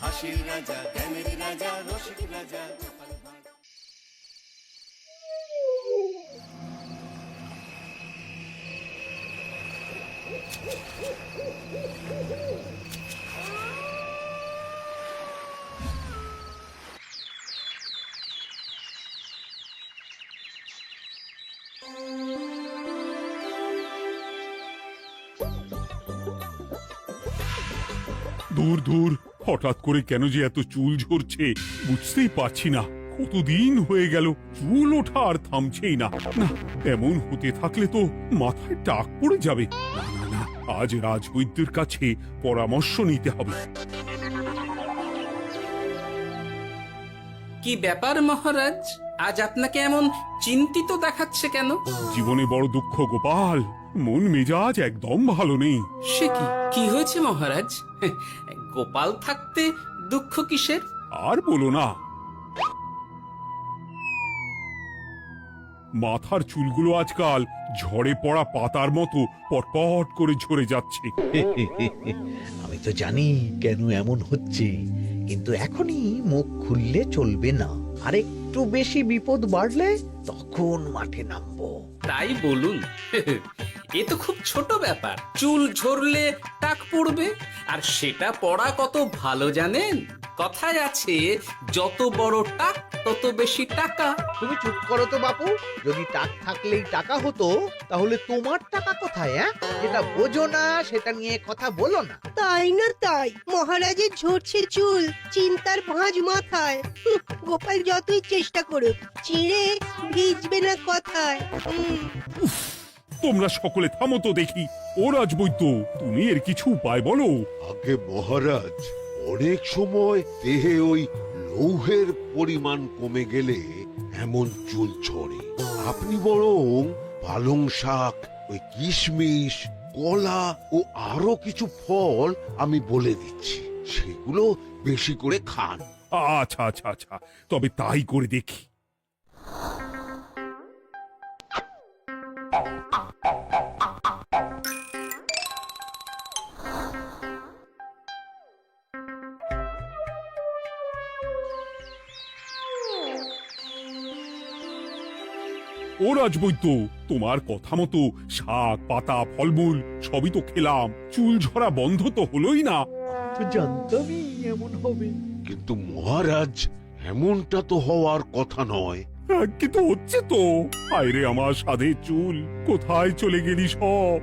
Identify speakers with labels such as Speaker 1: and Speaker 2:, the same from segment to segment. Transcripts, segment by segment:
Speaker 1: হাসির রাজা, জ্ঞানের রাজা, রসিক রাজা।
Speaker 2: দূর দূর, হঠাৎ করে কেন যে এত চুল ঝরছে বুঝতেই পারছি না। কতদিন হয়ে গেল চুল ওঠা আর থামছেই না। না, এমন হতে থাকলে তো মাথায় টাক পড়ে যাবে। না না না, আজ রাজবৈদ্যের কাছে পরামর্শ নিতে হবে।
Speaker 3: কি ব্যাপার মহারাজ, আজ আপনাকে এমন চিন্তিত দেখাচ্ছে কেন?
Speaker 2: জীবনে বড় দুঃখ গোপাল, মন মেজাজ একদম ভালো নেই।
Speaker 3: সে কি, কি হয়েছে মহারাজ? গোপাল থাকতে দুঃখ কিসের?
Speaker 2: আর বলো না, মাথার চুলগুলো আজকাল ঝড়ে পড়া পাতার মতো পটপট করে ঝরে যাচ্ছে।
Speaker 4: আমি তো জানি কেন এমন হচ্ছে, কিন্তু এখনই মুখ খুললে চলবে না। আর একটু বেশি বিপদ বাড়লে তখন মাঠে নামবো।
Speaker 3: তাই বলুন। এ তো খুব ছোট ব্যাপার, চুল ঝরলে টাক পড়বে, আর সেটা পড়া কত ভালো জানেন? কথায় আছে, যত বড় টাক তত বেশি টাকা।
Speaker 4: তুমি চুপ করো তো বাপু। যদি টাক থাকলেই টাকা হতো, তাহলে তোমার টাকা কোথায়? যেটা বোঝো না সেটা নিয়ে কথা বলো না।
Speaker 5: তাই না তাই, মহারাজের ঝরছে চুল, চিন্তার ভাঁজ মাথায়। গোপাল যতই চেষ্টা করুক, চিড়ে ভিজবে না কথায়।
Speaker 2: তোমরা সকলে থামো তো দেখি। ও রাজবৈদ্য, তুমি এর কিছু উপায় বলো।
Speaker 6: আগে মহারাজ, অনেক সময় দেহে ওই লৌহের পরিমাণ কমে গেলে এমন চুল ঝরে। আপনি বরং পালং শাক, ওই কিশমিশ, কলা ও আরো কিছু ফল আমি বলে দিচ্ছি, সেগুলো বেশি করে খান।
Speaker 2: আচ্ছা আচ্ছা আচ্ছা, তবে তাই করে দেখি। ও রাজবৈদ্য, তোমার কথা মতো শাক পাতা ফলমূল সবই তো খেলাম, চুল ঝরা বন্ধ তো হলোই না।
Speaker 4: তো জানতামই এমন হবে।
Speaker 6: কিন্তু মহারাজ, এমনটা তো হওয়ার কথা নয়।
Speaker 2: কিন্তু হচ্ছে তো। আরে আমার সাধের চুল, কোথায় চলে গেলি সব?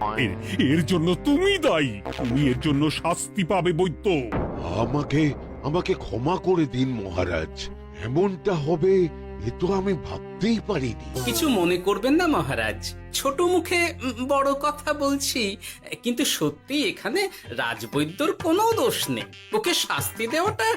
Speaker 2: এর জন্য তুমি দায়ী। তুমি এর জন্য শাস্তি পাবে বৈদ্য।
Speaker 6: আমাকে আমাকে ক্ষমা করে দিন মহারাজ, এমনটা হবে এ তো আমি ভাবতেই পারিনি।
Speaker 3: কিছু মনে করবেন না মহারাজ, ছোট মুখে বড় কথা বলছি, কিন্তু সত্যি এখানে রাজবৈদ্যর কোনো দোষ নেই। ওকে শাস্তি দেওয়াটা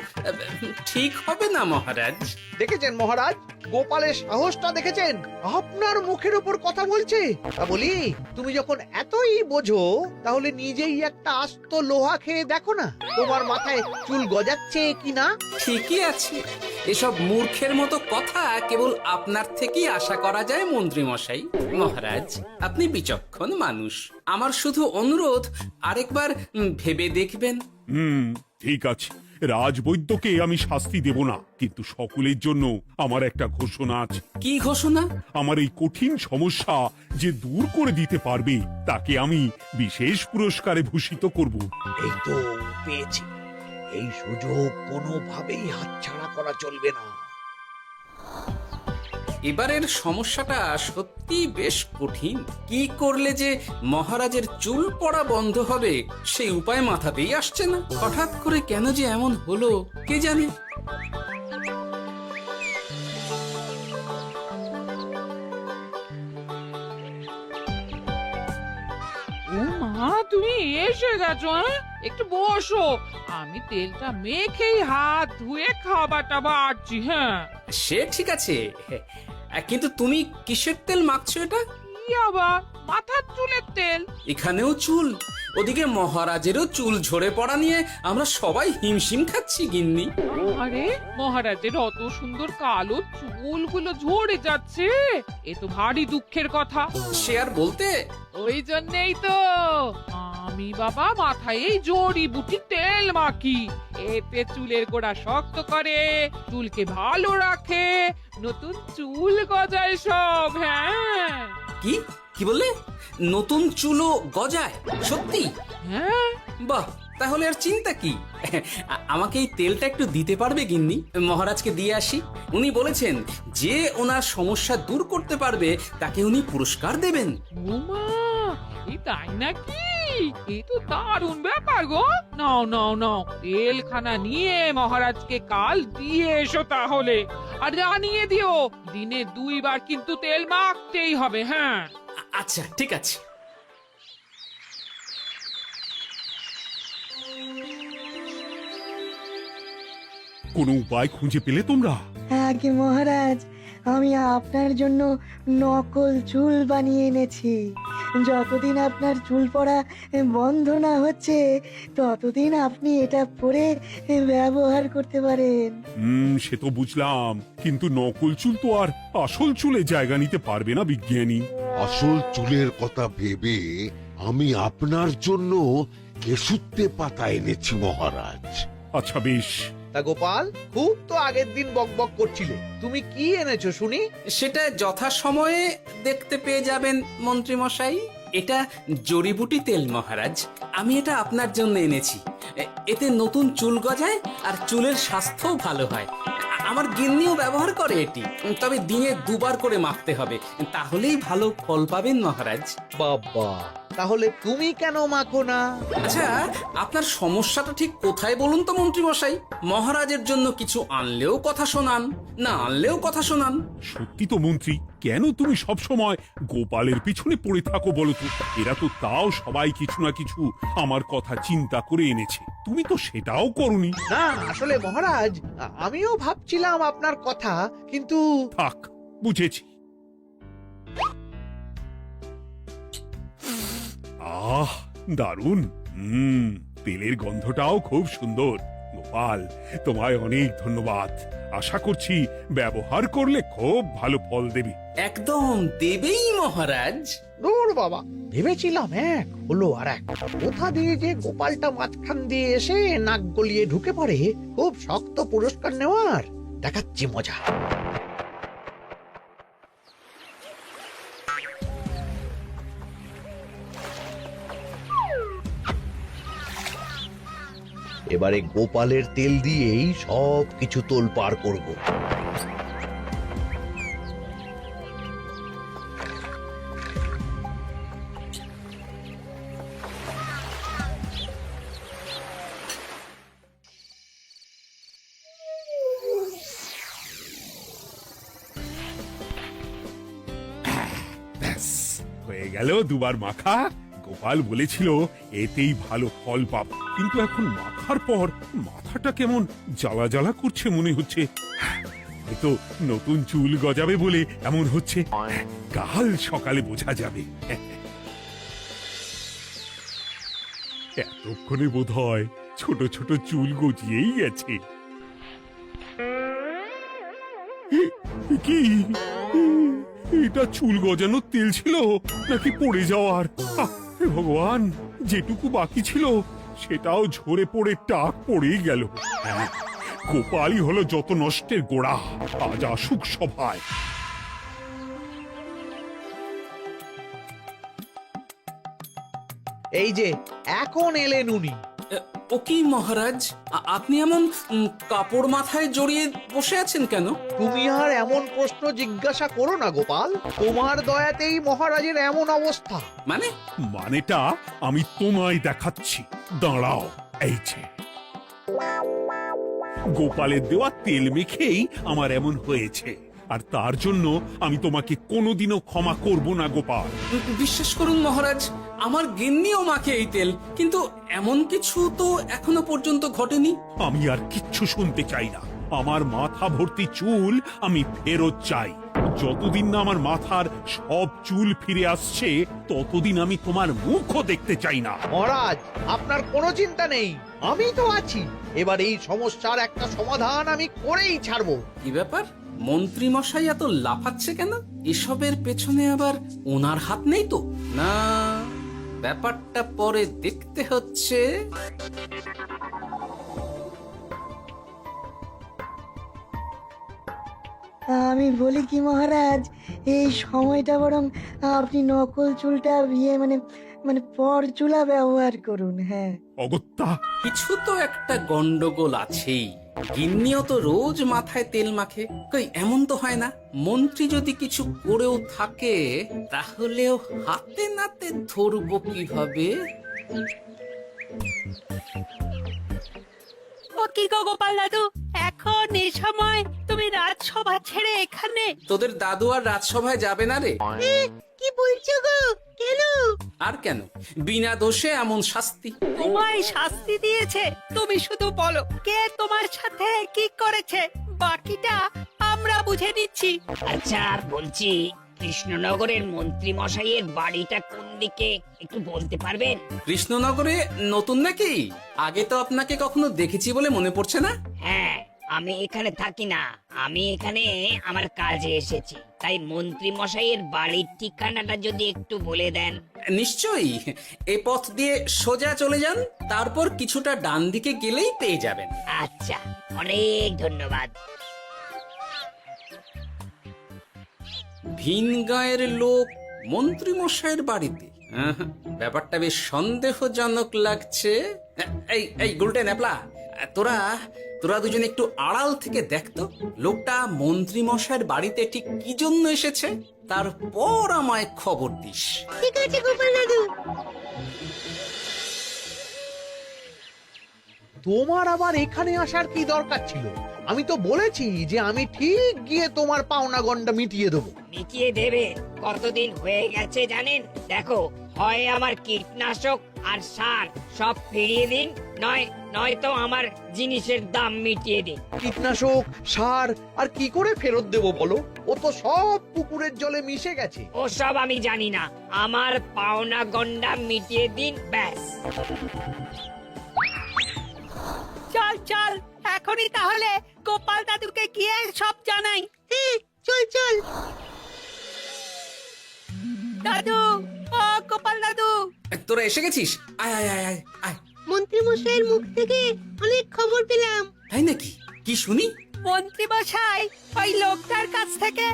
Speaker 3: ঠিক হবে না মহারাজ।
Speaker 4: দেখেছেন মহারাজ, গোপালের সাহসটা দেখেছেন? আপনার মুখের উপর কথা বলছে। তা বলি, তুমি যখন এতই বোঝো, তাহলে নিজেই একটা আস্ত লোহা খেয়ে দেখো না, তোমার মাথায় চুল গজাচ্ছে কিনা।
Speaker 3: ঠিকই আছে, এসব মূর্খের মতো কথা কেবল আপনার থেকেই আশা করা যায় মন্ত্রী মশাই। মহারাজ, আপনি বিচক্ষণ মানুষ, আমার শুধু অনুরোধ, আরেকবার ভেবে দেখবেন।
Speaker 2: ঠিক আছে, রাজবৈদ্যকে আমি শাস্তি দেব না, কিন্তু সকলের জন্য আমার একটা ঘোষণা আছে।
Speaker 3: কি ঘোষণা?
Speaker 2: আমার এই কঠিন সমস্যা যে দূর করে দিতে পারবে, তাকে আমি বিশেষ পুরস্কারে ভূষিত করব।
Speaker 4: এই তো পেয়েছি, এই সুযোগ কোনোভাবেই হাতছাড়া করা চলবে না।
Speaker 3: এবারের সমস্যাটা সত্যি বেশ কঠিন। কি করলে যে মহারাজের চুল পড়া বন্ধ হবে সেই উপায় মাথাতেই আসছে না। হঠাৎ করে কেন যে এমন হলো কে জানে।
Speaker 7: ও মা, তুমি এসে গেছো? একটু বসো, আমি তেলটা মেখেই হাত ধুয়ে খাবারটা বাড়ছি। হ্যাঁ,
Speaker 3: সে ঠিক আছে, কিন্তু তুমি কিসের তেল মাখছো এটা?
Speaker 7: কি আবার মাথার চুলের তেল।
Speaker 3: এখানেও চুল, ওদিকে মহারাজেরও চুল ঝরে পড়া নিয়ে আমরা সবাই হিমশিম খাচ্ছি গিন্নি।
Speaker 7: আরে মহারাজের অত সুন্দর কালো চুলগুলো ঝরে যাচ্ছে, এ তো ভারী দুঃখের কথা।
Speaker 3: সে আর বলতে,
Speaker 7: ওই জন্যই তো আমি বাবা মাথায় এই জড়িবুটি তেল মাখি। এতে চুলের গোড়া শক্ত করে, চুলকে ভালো রাখে, নতুন চুল গজায় সব। হ্যাঁ
Speaker 3: কি কি বললে? নতুন চুলও গজায়? সত্যি?
Speaker 7: হ্যাঁ,
Speaker 3: বাহ, তাহলে আর চিন্তা কি। আমাকে এই তেলটা একটু দিতে পারবে গিন্নি? মহারাজকে দিয়ে আসি। উনি বলেছেন যে ওনার সমস্যা দূর করতে পারবে তাকে উনি পুরস্কার দেবেন।
Speaker 7: ওমা, এই তাই নাকি? এই তো দারুণ ব্যাপার গো। নাও নাও নাও, তেলখানা নিয়ে মহারাজকে কাল দিয়ে এসো তাহলে। আর জানিয়ে দিও দিনে 2 বার কিন্তু তেল মাখতেই হবে। হ্যাঁ
Speaker 3: আচ্ছা, ঠিক আছে।
Speaker 2: কোনো উপায় খুঁজে পেলে তোমরা?
Speaker 8: আগে মহারাজ, আমি আপনার জন্য নকল চুল বানিয়ে এনেছি। যতদিন আপনার চুল পড়া বন্ধ না হচ্ছে ততদিন আপনি এটা পরে ব্যবহার করতে পারেন।
Speaker 2: সে তো বুঝলাম, কিন্তু নকল চুল তো আর আসল চুলে জায়গা নিতে পারবে না বিজ্ঞানী।
Speaker 6: আসল চুলের কথা ভেবে আমি আপনার জন্য কেশুত্তে পাতা এনেছি মহারাজ।
Speaker 2: আচ্ছা বেশ।
Speaker 4: তা গোপাল, খুব তো আগের দিন বকবক করছিলে, তুমি কি এনেছো শুনি?
Speaker 3: সেটা যথাসময়ে দেখতে পেয়ে যাবেন মন্ত্রী মশাই। এটা জড়িবুটি তেল মহারাজ, আমি এটা আপনার জন্য এনেছি। এতে নতুন চুল গজায় আর চুলের স্বাস্থ্যও ভালো হয়। আমার গিন্নিও ব্যবহার করে এটি, তবে দিনে 2 বার করে মাখতে হবে, তাহলেই ভালো ফল পাবেন মহারাজ।
Speaker 4: বাবা, তাহলে তুমি কেন মাখো না?
Speaker 3: আচ্ছা, আপনার সমস্যাটা ঠিক কোথায় বলুন তো মন্ত্রী মশাই? মহারাজের জন্য কিছু আনলেও কথা শোনান, না আনলেও কথা শোনান।
Speaker 2: সত্যি তো মন্ত্রী, কেন তুমি সব সময় গোপালের পিছনে পড়ে থাকো বলো তো? এরা তো তাও সবাই কিছু না কিছু আমার কথা চিন্তা করে এনেছে, তুমি তো সেটাও করনি।
Speaker 4: না, আসলে মহারাজ, আমিও ভাবছিলাম আপনার কথা, কিন্তু
Speaker 2: থাক, বুঝেছি। আহ, দারুণ। তেলের গন্ধটাও খুব সুন্দর। গোপাল, তোমায় অনেক ধন্যবাদ। আশা করছি ব্যবহার করলে খুব ভালো ফল দেবে।
Speaker 3: একদম দেবেই মহারাজ।
Speaker 4: দূর বাবা, ভেবেছিলাম এক হলো আর এক। কোথা দিয়ে যে গোপালটা মাঝখান দিয়ে এসে নাক গলিয়ে ঢুকে পড়ে, খুব শক্ত পুরস্কার নেওয়ার। দেখাচ্ছি মজা। এবারে গোপালের তেল দিয়েই সব কিছু তোলপাড় করব।
Speaker 2: ব্যাস, হয়ে গেল 2 বার মাখা। গোপাল বলেছিল এতেই ভালো ফল পাবো, কিন্তু এখন মাখার পর মাথাটা কেমন জ্বালা জ্বালা করছে মনে হচ্ছে। হয়তো নতুন চুল গজাবে বলে এমন হচ্ছে, কাল সকালে বোঝা যাবে। এতক্ষণে বোধ হয় ছোট ছোট চুল গজিয়েই গেছে। কি এটা চুল গজানোর তেল ছিল নাকি পড়ে যাওয়ার? হে ভগবান, যেটুকু বাকি ছিল সেটাও ঝরে পড়ে টাক পড়েই গেল। হ্যাঁ, গোপালই হলো যত নষ্টের গোড়া। আজ আসুক সভায়।
Speaker 4: এই যে এখন এলেন উনি।
Speaker 3: ও কি মহারাজ, আপনি এমন কাপড় মাথায় জড়িয়ে বসে আছেন কেন?
Speaker 4: তুমি আর এমন প্রশ্ন জিজ্ঞাসা করো না গোপাল, তোমার দয়াতেই মহারাজের এমন অবস্থা।
Speaker 3: মানে?
Speaker 2: মানেটা আমি তোমায় দেখাচ্ছি, দাঁড়াও। এই যে গোপালের দেওয়া তেল মেখেই আমার এমন হয়েছে, আর তার জন্য আমি তোমাকে কোনোদিনও ক্ষমা করব না গোপাল।
Speaker 3: বিশ্বাস করুন মহারাজ, আমার গিন্নিও মাখে এই তেল, কিন্তু এমন কিছু তো এখনো পর্যন্ত ঘটেনি।
Speaker 2: আমি আর কিচ্ছু শুনতে চাই না। আমার মাথা ভর্তি চুল আমি ফেরত চাই। যতদিন না আমার মাথার সব চুল ফিরে আসছে ততদিন আমি তোমার মুখও দেখতে চাই না।
Speaker 4: মহারাজ আপনার কোনো চিন্তা নেই, আমি তো আছি। এবার এই সমস্যার একটা সমাধান আমি করেই ছাড়বো।
Speaker 3: কি ব্যাপার, মন্ত্রী মশাই এত লাফাচ্ছে কেন? এসবের পেছনে আবার ওনার হাত নেই তো? না, ব্যাপারটা পরে দেখতে হচ্ছে।
Speaker 8: আমি বলি কি মহারাজ, এই সময়টা বরং আপনি নকল চুলটা মানে মানে পর চুলা ব্যবহার করুন। হ্যাঁ,
Speaker 2: অগত্যা,
Speaker 3: কিছু তো একটা গন্ডগোল আছেই। গিন্নিও তো রোজ মাথায় তেল মাখে, কই এমন তো হয় না। মন্ত্রী যদি কিছু করেও থাকে তাহলেও হাতে নাতে ধরবো কিভাবে?
Speaker 9: ও কি গো গোপাল দাদু, এখন এই সময় তুমি রাজসভা ছেড়ে এখানে?
Speaker 3: তোদের দাদু আর রাজসভায় যাবে না রে?
Speaker 5: কি বলছো গো? কেন?
Speaker 3: আর কেন, বিনা দোষে এমন শাস্তি।
Speaker 9: তোমায় শাস্তি দিয়েছে, তুমি শুধু বলো কে তোমার সাথে কি করেছে, বাকিটা আমরা বুঝে নিচ্ছি।
Speaker 10: আচ্ছা, আর বলছি, কৃষ্ণনগরের মন্ত্রী মশাইয়ের বাড়িটা কোন দিকে একটু বলতে পারবেন?
Speaker 3: কৃষ্ণনগরে নতুন নাকি? আগে তো আপনাকে কখনো দেখেছি বলে মনে পড়ছে না।
Speaker 10: হ্যাঁ, আমি এখানে থাকি না, আমি এখানে আমার কাজে এসেছি, তাই মন্ত্রী মশাইয়ের বাড়ির ঠিকানাটা যদি একটু বলে দেন।
Speaker 3: নিশ্চয়ই, এ পথ দিয়ে সোজা চলে যান, তারপর কিছুটা ডান দিকে গেলেই পেয়ে যাবেন।
Speaker 10: আচ্ছা, অনেক ধন্যবাদ।
Speaker 3: ভিন গাঁয়ের লোক মন্ত্রী মশাইয়ের বাড়িতে? ব্যাপারটা বেশ সন্দেহজনক লাগছে। এই এই গুলটে ন্যাপলা, তোরা তোরা দুজন একটু আড়াল থেকে দেখতো লোকটা মন্ত্রী মশাইয়ের বাড়িতে ঠিক কি জন্য এসেছে, তারপর আমায় খবর দিস।
Speaker 5: ঠিক আছে গোপাল দাদু।
Speaker 4: তোমার আবার এখানে আসার কি দরকার ছিল? আমি তো বলেছি যে আমি ঠিক গিয়ে তোমার পাওনা গন্ডা মিটিয়ে দেবো।
Speaker 10: মিটিয়ে দেবে? কতদিন হয়ে গেছে জানেন? দেখো, হয় আমার কীটনাশক আর সার সব ফিরিয়ে দিন, নয়তো আমার জিনিসের দাম মিটিয়ে দিন।
Speaker 4: কীটনাশক, সার আর কি করে ফেরত দেবো বলো? ও তো সব পুকুরের জলে মিশে গেছে।
Speaker 10: ওসব আমি জানি না, আমার পাওনা গন্ডা মিটিয়ে দিন, ব্যাস।
Speaker 9: চল চল, এখনই তাহলে গোপাল দাদুকে গিয়ে সব জানাই।
Speaker 5: চল চল।
Speaker 9: দাদু, ও গোপাল দাদু।
Speaker 3: তোরা এসে গেছিস? আয় আয় আয় আয় আয়।
Speaker 5: মন্ত্রী মশাইয়ের মুখ থেকে অনেক খবর পেলাম।
Speaker 3: তাই নাকি? কি শুনি?
Speaker 9: মন্ত্রী মশাই ওই লোকটার কাছ থেকে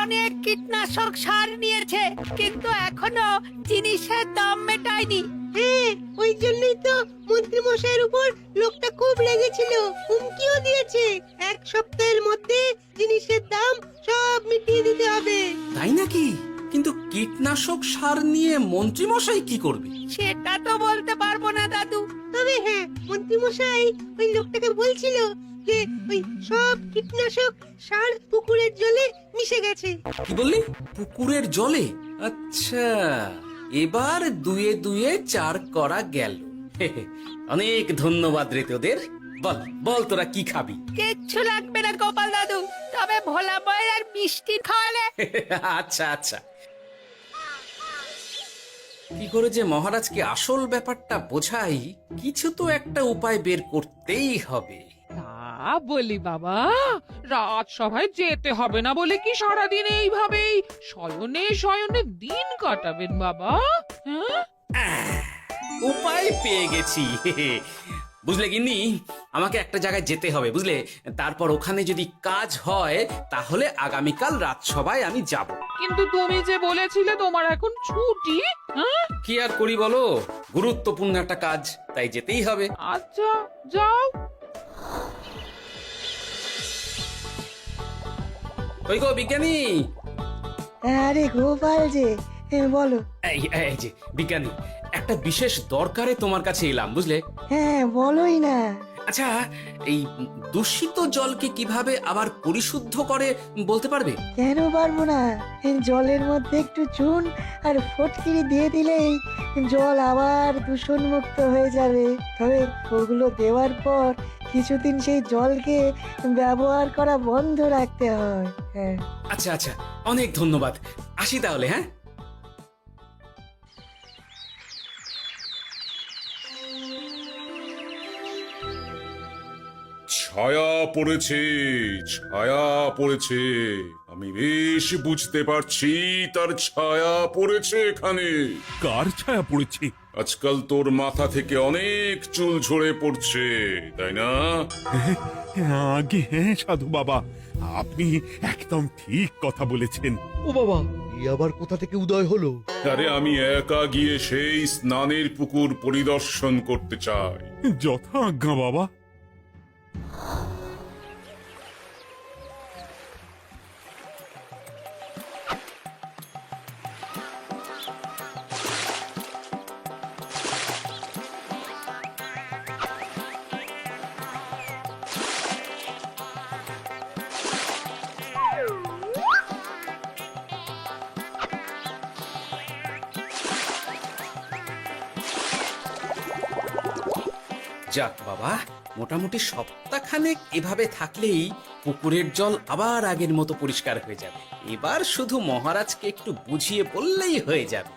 Speaker 9: অনেক কীটনাশক সার নিয়েছে, কিন্তু এখনো জিনিসের দাম মেটায়নি।
Speaker 5: হ্যাঁ, ওই জন্যই তো মন্ত্রী মশাইয়ের উপর লোকটা খুব লেগেছিল, হুমকিও দিয়েছে 1 সপ্তাহের মধ্যে জিনিসের দাম সব মিটিয়ে দিতে হবে।
Speaker 3: তাই নাকি? কিন্তু কীটনাশক সার নিয়ে মন্ত্রী মশাই কি করবে?
Speaker 9: সেটা তো বলতে পারবো না দাদু।
Speaker 5: তবে হ্যাঁ, মন্ত্রী মশাই ওই লোকটাকে বলছিল যে ওই সব কীটনাশক সার পুকুরের জলে মিশে গেছে।
Speaker 3: কি বললি? পুকুরের জলে? আচ্ছা, এবার দুয়ে দুয়ে 4 করা গেল। অনেক ধন্যবাদ রে তোদের। বল বল, তোরা কি খাবি?
Speaker 9: কিচ্ছু লাগবে না গোপাল দাদু, তবে ভোলা ময়রার মিষ্টি খাওয়ালে।
Speaker 3: আচ্ছা আচ্ছা। কি করে যে মহারাজকে আসল ব্যাপারটা বোঝাই, কিছু তো একটা উপায় বের করতেই হবে।
Speaker 7: তা বলি বাবা, রাজসভায় যেতে হবে না বলে কি সারাদিন এইভাবেই শয়নে শয়নে দিন কাটাবেন বাবা? হ্যাঁ,
Speaker 3: উপায় পেয়ে গেছি। বুঝলে গিন্নি, আমাকে একটা জায়গায় যেতে হবে, বুঝলে? তারপর ওখানে যদি কাজ হয় তাহলে আগামীকাল রাজসভায় আমি যাব।
Speaker 7: কিন্তু তুমি যে বলেছিলে তোমার এখন ছুটি। হ্যাঁ,
Speaker 3: কি আর করি বলো, গুরুত্বপূর্ণ একটা কাজ, তাই যেতেই হবে।
Speaker 7: আচ্ছা যাও।
Speaker 3: ওই গো বিজ্ঞানী,
Speaker 8: আরে গোপাল যে, বলো।
Speaker 3: এই যে বিজ্ঞানী, একটা বিশেষ দরকারে তোমার কাছে এলাম, বুঝলে?
Speaker 8: হ্যাঁ, বলোই না।
Speaker 3: আচ্ছা, এই দূষিত জলকে কিভাবে আবার পরিশুদ্ধ করে বলতে পারবে?
Speaker 8: কেন পারবো না? জলের মধ্যে একটু চুন আর ফটকিরি দিয়ে দিলেই জল আবার দূষণমুক্ত হয়ে যাবে। তবে ওগুলো দেওয়ার পর কিছুদিন সেই জলকে ব্যবহার করা বন্ধ রাখতে হয়। হ্যাঁ।
Speaker 3: আচ্ছা আচ্ছা, অনেক ধন্যবাদ। আসি তাহলে, হ্যাঁ।
Speaker 11: ছায়া পড়েছে, ছায়া পড়েছে। আমি বেশ বুঝতে পারছি তার ছায়া পড়েছে এখানে।
Speaker 2: কার ছায়া পড়েছে?
Speaker 11: আজকাল তোর মাথা থেকে অনেক চুল ঝরে পড়ছে, তাই না?
Speaker 2: আগে হ্যাঁ সাধু বাবা, আপনি একদম ঠিক কথা বলেছেন।
Speaker 4: ও বাবা, এই আবার কোথা থেকে উদয় হলো?
Speaker 11: আরে আমি একা গিয়ে সেই স্নানের পুকুর পরিদর্শন করতে চাই।
Speaker 2: যথা আজ্ঞা বাবা।
Speaker 3: যাক বাবা, মোটামুটি সপ্তাহখানেক এভাবে থাকলেই পুকুরের জল আবার আগের মতো পরিষ্কার হয়ে যাবে। এবার শুধু মহারাজকে একটু বুঝিয়ে বললেই হয়ে যাবে।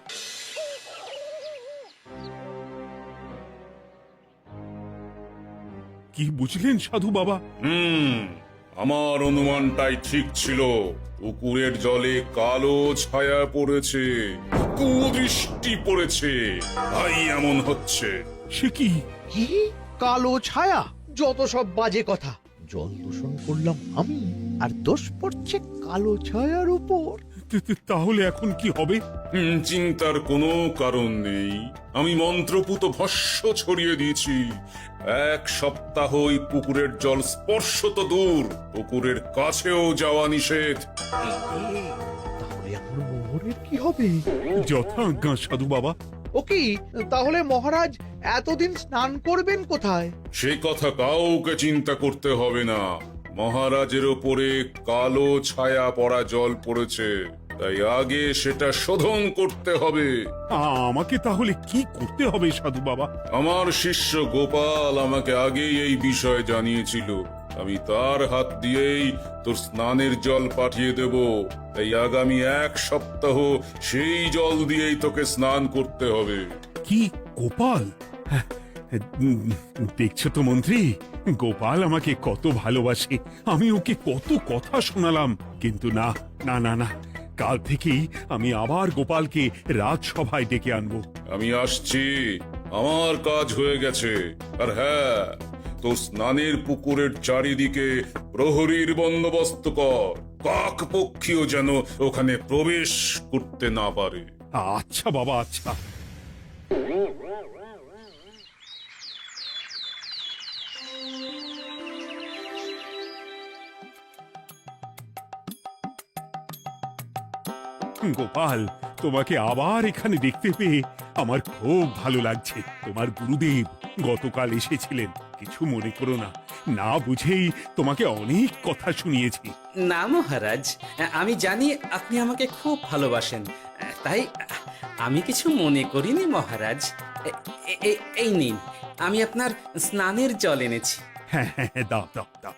Speaker 2: কি বুঝলেন সাধু বাবা?
Speaker 11: আমার অনুমানটাই ঠিক ছিল। পুকুরের জলে কালো ছায়া পড়েছে, কুদৃষ্টি পড়েছে, তাই এমন হচ্ছে।
Speaker 2: সে কি?
Speaker 4: কি কালো ছায়া? যত সব বাজে কথা। জল দূষণ করলাম আমি, আর দোষ পড়ছে কালো ছায়ার উপর।
Speaker 2: তাহলে এখন কি হবে?
Speaker 11: চিন্তার কোনো কারণ নেই। আমি মন্ত্রপুত ভস্য ছড়িয়ে দিয়েছি। 1 সপ্তাহ ওই পুকুরের জল স্পর্শ তো দূর, পুকুরের কাছেও যাওয়া নিষেধ।
Speaker 4: তাহলে এখন মোহরের কি হবে?
Speaker 2: যথা আজ্ঞা সাধু বাবা।
Speaker 4: ও কি, তাহলে মহারাজ এতদিন স্নান করবেন কোথায়?
Speaker 11: সে কথা কাউকে চিন্তা করতে হবে না। মহারাজের ওপরে কালো ছায়া পড়া জল পড়েছে, তাই আগে সেটা শোধন করতে হবে।
Speaker 2: আমাকে তাহলে কি করতে হবে সাধু বাবা?
Speaker 11: আমার শিষ্য গোপাল আমাকে আগেই এই বিষয়ে জানিয়েছিল। আমি তার হাত দিয়েই তোর স্নানের জল পাঠিয়ে দেব। তাই আগামী 1 সপ্তাহ সেই জল দিয়েই তোকে স্নান করতে হবে।
Speaker 2: কি গোপাল? দেখছো তো মন্ত্রী, গোপাল আমাকে কত ভালোবাসে। আমি ওকে কত কথা শোনালাম, কিন্তু না না না না, কাল থেকেই আমি আবার গোপালকে রাজসভায় ডেকে আনবো।
Speaker 11: আমি আসছি, আমার কাজ হয়ে গেছে। আর হ্যাঁ, তোর স্নানের পুকুরের চারিদিকে প্রহরীর বন্দোবস্ত কর। কাক পক্ষীও যেন ওখানে প্রবেশ করতে না পারে।
Speaker 2: আচ্ছা বাবা, আচ্ছা। গোপাল, তোমাকে আবার এখানে দেখতে পেয়ে আমার খুব ভালো লাগছে। তোমার গুরুদেব গতকাল এসেছিলেন, কিছু মনে করো না। না বুঝেই তোমাকে অনেক কথা শুনিয়েছি।
Speaker 3: না মহারাজ, আমি জানি আপনি আমাকে খুব ভালোবাসেন, তাই আমি কিছু মনে করিনি মহারাজ। এই নিন, আমি আপনার স্নানের জল এনেছি।
Speaker 2: হ্যাঁ হ্যাঁ হ্যাঁ, দাও দাও দাও।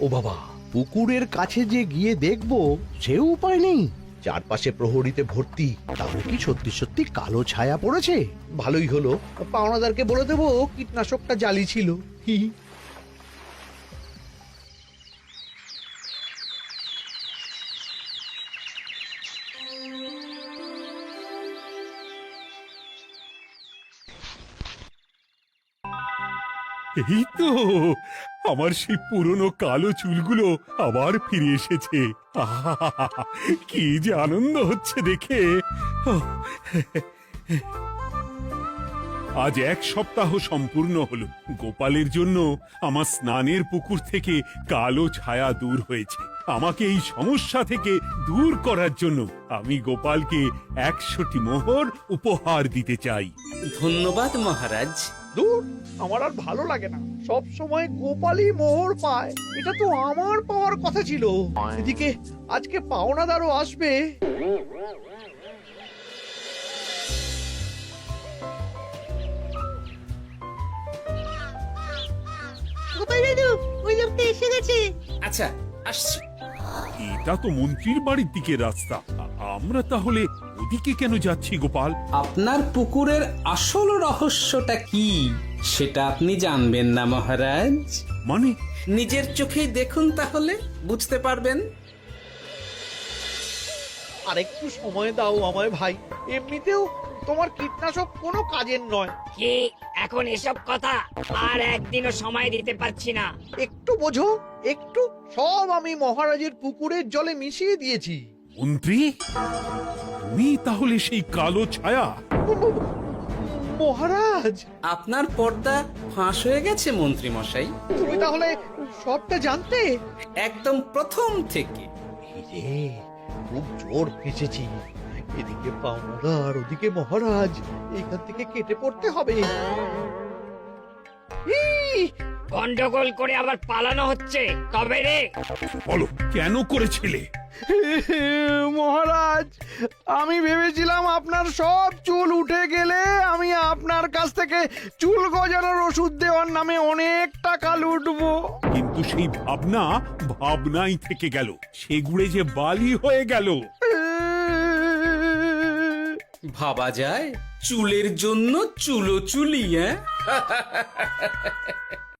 Speaker 4: ও বাবা, পুকুরের কাছে যে গিয়ে দেখবো সে উপায় নেই। চারপাশে প্রহরীতে ভর্তি, তাহলে কি সত্যি সত্যি কালো ছায়া পড়েছে? ভালোই হলো, পাওনাদারকে বলে দেবো কীটনাশকটা জালি ছিল। হি হি।
Speaker 2: এই তো আমার সেই পুরনো কালো চুলগুলো আবার ফিরে এসেছে। আহা, কি যে আনন্দ হচ্ছে দেখে। আজ 1 সপ্তাহ সম্পূর্ণ হলো। গোপালের জন্য আমার স্নানের পুকুর থেকে কালো ছায়া দূর হয়েছে। আমাকে এই সমস্যা থেকে দূর করার জন্য আমি গোপালকে 100টি মোহর উপহার দিতে চাই।
Speaker 3: ধন্যবাদ মহারাজ।
Speaker 4: দূর, আমার আর ভালো লাগে না, সব সময় গোপালই মোহর পায়। এটা তো আমার পাওয়ার কথা ছিল। এদিকে আজকে পাওনাদারও আসবে।
Speaker 5: গোপাল দাদু, ওই লোকটা এসে গেছে।
Speaker 3: আচ্ছা, আসছি।
Speaker 2: এটা তো মন্ত্রীর বাড়ির দিকে রাস্তা, আমরা তাহলে ওদিকে কেন যাচ্ছি গোপাল?
Speaker 3: আপনার পুকুরের আসল রহস্যটা কি সেটা আপনি জানবেন না মহারাজ?
Speaker 2: মানে
Speaker 3: নিজের চোখেই দেখুন, তাহলে বুঝতে পারবেন।
Speaker 4: আর একটু সময় দাও আমায় ভাই, এমনিতেও তোমার কীটনাশক কোনো কাজের নয়।
Speaker 10: কি এখন এসব কথা? আর একদিনও সময় দিতে পারছি না।
Speaker 4: একটু বোঝো, একটু। সব আমি মহারাজের পুকুরের জলে মিশিয়ে দিয়েছি।
Speaker 2: মন্ত্রী, তুমি তাহলে সেই কালো ছায়া?
Speaker 4: মহারাজ,
Speaker 3: আপনার পর্দা ফাঁস হয়ে গেছে মন্ত্রী মশাই।
Speaker 4: তুমি তাহলে সবটা জানতে?
Speaker 3: একদম প্রথম থেকে।
Speaker 4: রে, খুব জোর ফেঁসেছি। এদিকে পাওনাদার, ওদিকে মহারাজ, এখান থেকে কেটে পড়তে হবে।
Speaker 10: গন্ডগোল করে আবার পালানো হচ্ছে তবে রে।
Speaker 2: বলো, কেন করেছিলে?
Speaker 4: মহারাজ, আমি ভেবেছিলাম আপনার সব চুল উঠে গেলে আমি আপনার কাছ থেকে চুল গজানোর ওষুধ দেওয়ার নামে অনেক টাকা লুটবো।
Speaker 2: কিন্তু সেই ভাবনা ভাবনাই থেকে গেল, সেগুড়ে যে বালি হয়ে গেল।
Speaker 3: ভাবা যায় চুলের জন্য চুলো চুলি, হ্যাঁ?